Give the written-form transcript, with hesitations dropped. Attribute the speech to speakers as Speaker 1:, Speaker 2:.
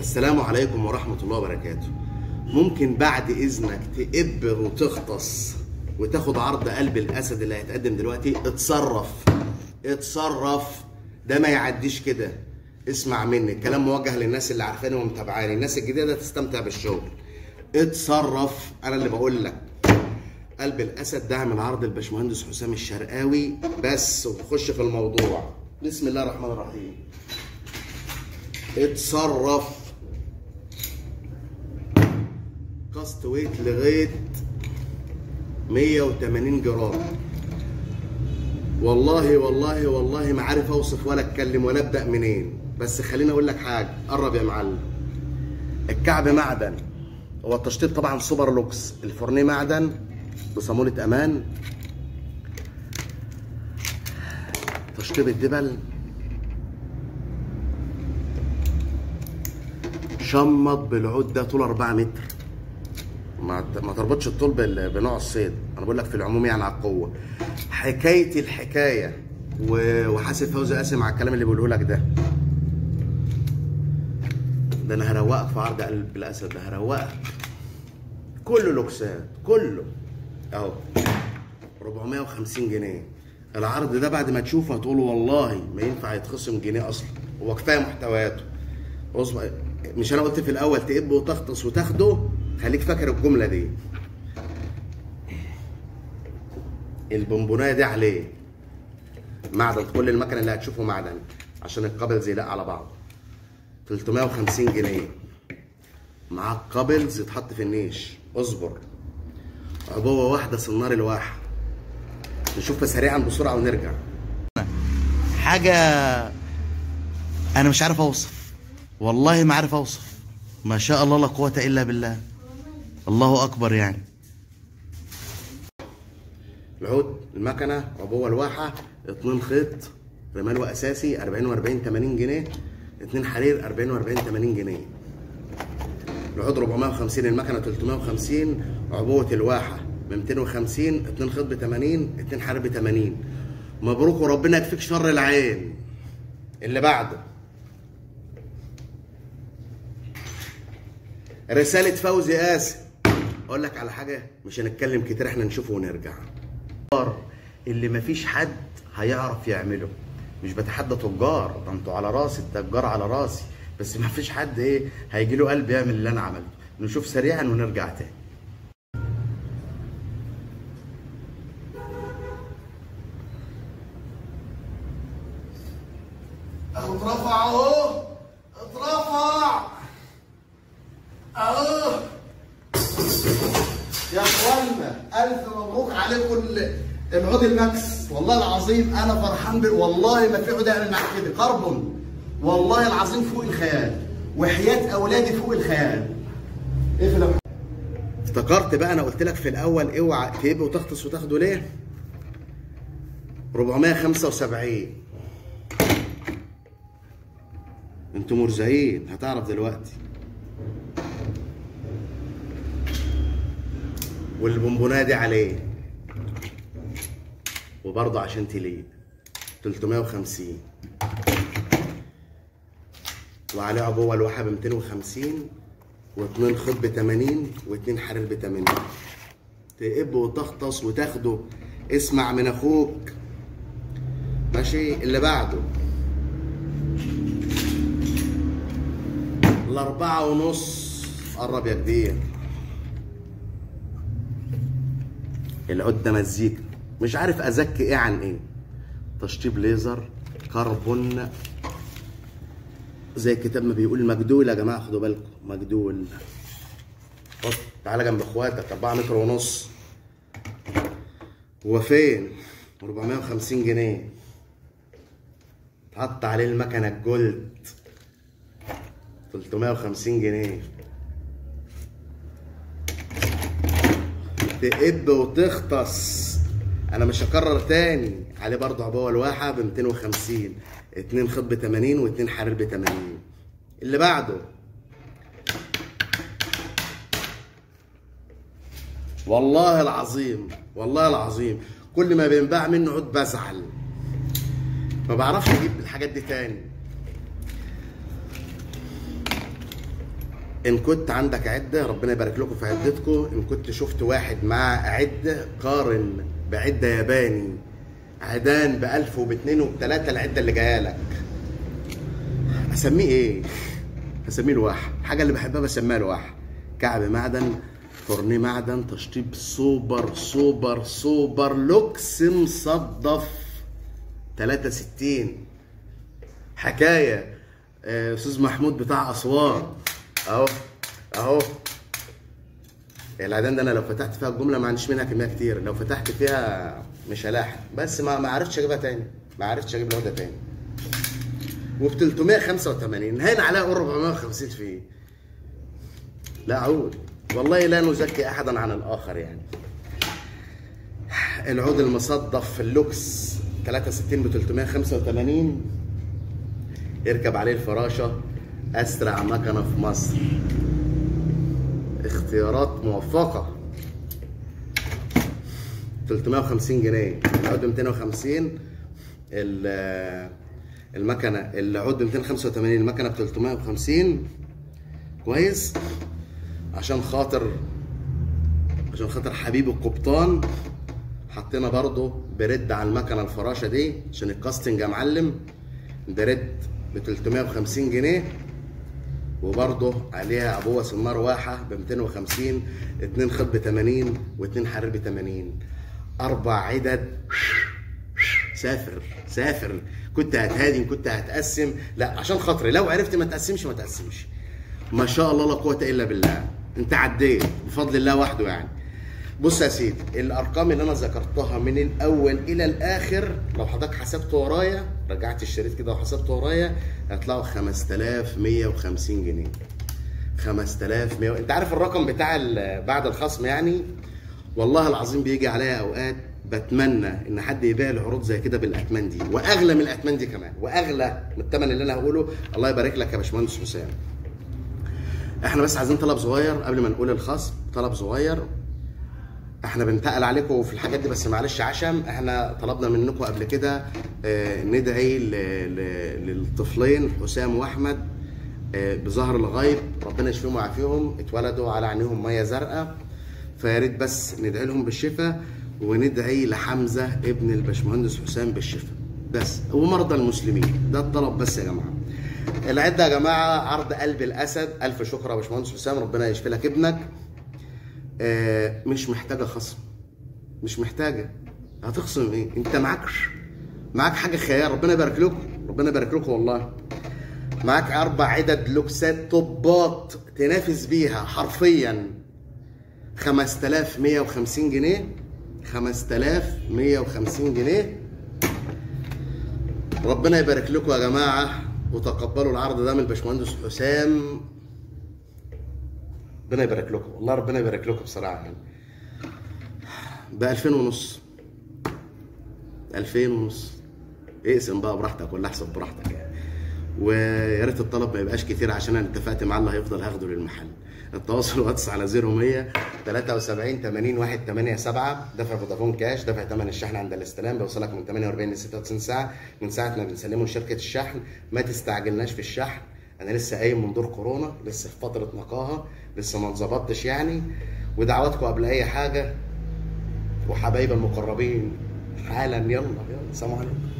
Speaker 1: السلام عليكم ورحمة الله وبركاته. ممكن بعد إذنك تقب وتغطس وتاخد عرض قلب الأسد اللي هيتقدم دلوقتي؟ اتصرف، ده ما يعديش كده. اسمع مني، الكلام موجه للناس اللي عارفاني ومتابعاني، الناس الجديدة تستمتع بالشغل. اتصرف، أنا اللي بقول لك. قلب الأسد ده من عرض الباشمهندس حسام الشرقاوي بس، ونخش في الموضوع. بسم الله الرحمن الرحيم. اتصرف. كاست ويت لغايه 180 جرام. والله والله والله ما عارف اوصف ولا اتكلم ولا ابدا منين، بس خليني اقول لك حاجه. قرب يا معلم. الكعب معدن، هو التشطيب طبعا سوبر لوكس، الفرنيه معدن بصاموله امان، تشطيب الدبل، شمط بالعود ده طول 4 متر. ما تربطش الطول بنوع الصيد، انا بقول لك في العموم يعني على القوه. حكايه الحكايه وحاسب فوزي قاسم على الكلام اللي بقوله لك ده انا هروقك في عرض قلب الاسد ده، هروقك. كله لوكسات، كله اهو 450 جنيه. العرض ده بعد ما تشوفه هتقول والله ما ينفع يتخصم جنيه اصلا، هو كفايه محتوياته. اصبر، مش انا قلت في الاول تقب وتغطس وتاخده؟ خليك فاكر الجمله دي. البونبونايه دي عليه معدن، كل المكن اللي هتشوفه معدن عشان القابلز يلق على بعض. 350 جنيه معاك قابلز يتحط في النيش. اصبر، عبوه واحده صنار الواحه. نشوفها سريعا بسرعه ونرجع.
Speaker 2: حاجه انا مش عارف اوصف، والله ما عارف اوصف. ما شاء الله لا قوه الا بالله، الله اكبر. يعني
Speaker 1: العود، المكنه، عبوه الواحه، 2 خيط رمال واساسي 40 و40 80 جنيه، 2 حرير 40 و40 80 جنيه. العود 450، المكنه 350، عبوه الواحه ب 250، 2 خيط ب 80، 2 حرير ب 80. مبروك وربنا يكفيك شر العين. اللي بعده رساله فوزي قاسم. اقول لك على حاجه، مش هنتكلم كتير، احنا نشوفه ونرجع.
Speaker 2: اللي مفيش حد هيعرف يعمله، مش بتحدى تجار، ده انتوا على راسي، التجار على راسي، بس مفيش حد هيجي له قلب يعمل اللي انا عملته. نشوف سريعا ونرجع تاني.
Speaker 1: اترفع اهو، اترفع اهو يا اخوانا. الف مبروك عليكم العود الماكس. والله العظيم انا فرحان والله ما في عود اعمل معاك كده. كربون والله العظيم فوق الخيال، وحياه اولادي فوق الخيال. اقفل. افتكرت بقى، انا قلت لك في الاول اوعى تقب وتغطس وتاخده ليه؟ 475. انتوا مرزقين، هتعرف دلوقتي. والبونبونايه دي عليه وبرضه عشان تليق 350، وعليه عبوه الواحه ب 250، و2 خيط ب 80، و2 حرير ب 80. تقب وتغطس وتاخده. اسمع من اخوك ماشي. اللي بعده ال4.5. قرب يا كبير. العود ده مزيكا، مش عارف ازكي ايه عن ايه. تشطيب ليزر كربون زي الكتاب ما بيقول. مجدول يا جماعه، خدوا بالكم، مجدول. بص تعالى جنب اخواتك. 4.5 متر. هو فين؟ 450 جنيه. تحط عليه المكنه الجولد 350 جنيه. تقب وتغطس، انا مش هكرر تاني. عليه برضه عبوه الواحه ب 250، 2 خيط ب 80، و2 حرير ب 80. اللي بعده والله العظيم والله العظيم كل ما بينباع منه عود بزعل، ما بعرفش اجيب الحاجات دي تاني. ان كنت عندك عده ربنا يبارك لكم في عدتكم، ان كنت شفت واحد معاه عده قارن بعده ياباني عيدان ب 1000 وب2 وب3 العده اللي جايه لك. اسميه ايه؟ اسميه لوحه، الحاجه اللي بحبها بسميها لوحه. كعب معدن، فرنيه معدن، تشطيب سوبر سوبر سوبر لوكس مصدف 63. حكايه استاذ محمود بتاع اسوان اهو اهو. العيدان ده انا لو فتحت فيها الجمله ما عنديش منها كميه كتير، لو فتحت فيها مش هلاحق، بس ما عرفتش اجيبها تاني، ما عرفتش اجيب العقده تاني. وب 385 هين عليها قول 450 فيه. لا عود والله لا نزكي احدا عن الاخر يعني. العود المصدف في اللوكس 63 ب 385 يركب عليه الفراشه، اسرع مكنه في مصر. اختيارات موفقه. 350 جنيه العود، 250 المكنه، العود ب 285 المكنه ب 350. كويس، عشان خاطر حبيب القبطان حطينا برضو بريد على المكنه الفراشه دي عشان الكاستنج يا معلم. بريد ب 350 جنيه، وبرضه عليها ابوه سمار واحه ب 250، 2 خط ب 80 و2 حرير ب 80. 4 عدد. سافر سافر. كنت هتهادي، كنت هتقسم، لا عشان خاطري لو عرفت ما تقسمش ما تقسمش. ما شاء الله لا قوه الا بالله، انت عديت بفضل الله وحده يعني. بص يا سيدي، الارقام اللي انا ذكرتها من الاول الى الاخر لو حضرتك حسبت ورايا، رجعت الشريط كده وحسبت ورايا، هيطلعوا 5150 جنيه. 5100. انت عارف الرقم بتاع بعد الخصم يعني؟ والله العظيم بيجي عليا اوقات بتمنى ان حد يبيع العروض زي كده بالاتمان دي، واغلى من الاتمان دي كمان، واغلى من الثمن اللي انا هقوله. الله يبارك لك يا باشمهندس حسام. احنا بس عايزين طلب صغير قبل ما نقول الخصم، طلب صغير. احنا بنتقل عليكم في الحاجات دي بس معلش عشم. احنا طلبنا منكم قبل كده ندعي للطفلين حسام واحمد بظهر الغيب، ربنا يشفيهم ويعافيهم، اتولدوا على عينيهم ميه زرقاء، فيا ريت بس ندعي لهم بالشفاء، وندعي لحمزه ابن الباشمهندس حسام بالشفاء بس، ومرضى المسلمين. ده الطلب بس يا جماعه. العده يا جماعه عرض قلب الاسد. الف شكر يا باشمهندس حسام، ربنا يشفي لك ابنك. مش محتاجه خصم، مش محتاجه. هتخصم ايه؟ انت معاك حاجه خيال. ربنا يبارك لكم، ربنا يبارك لكم والله. معاك 4 عدد لوكسات طبات تنافس بيها حرفيا 5150 جنيه. 5150 جنيه. ربنا يبارك لكم يا جماعه، وتقبلوا العرض ده من الباشمهندس حسام. ربنا يبارك لكم والله، ربنا يبارك لكم بصراحه يعني. ب 2000 ونص. 2000 ونص. اقسم بقى براحتك ولا احسب براحتك يعني. ويا ريت الطلب ما يبقاش كتير عشان انا اتفقت مع اللي هيفضل هاخده للمحل. التواصل واتس على 0100 73 80 187. دفع فودافون كاش، دفع ثمن الشحن عند الاستلام بيوصلك من 48 ل 96 ساعه من ساعه ما بنسلمه لشركه الشحن. ما تستعجلناش في الشحن، انا لسه قايم من دور كورونا، لسه في فتره نقاهه، لسه ما اتظبطتش يعني. ودعواتكم قبل اي حاجه، وحبايب المقربين حالا. يلا سلام عليكم.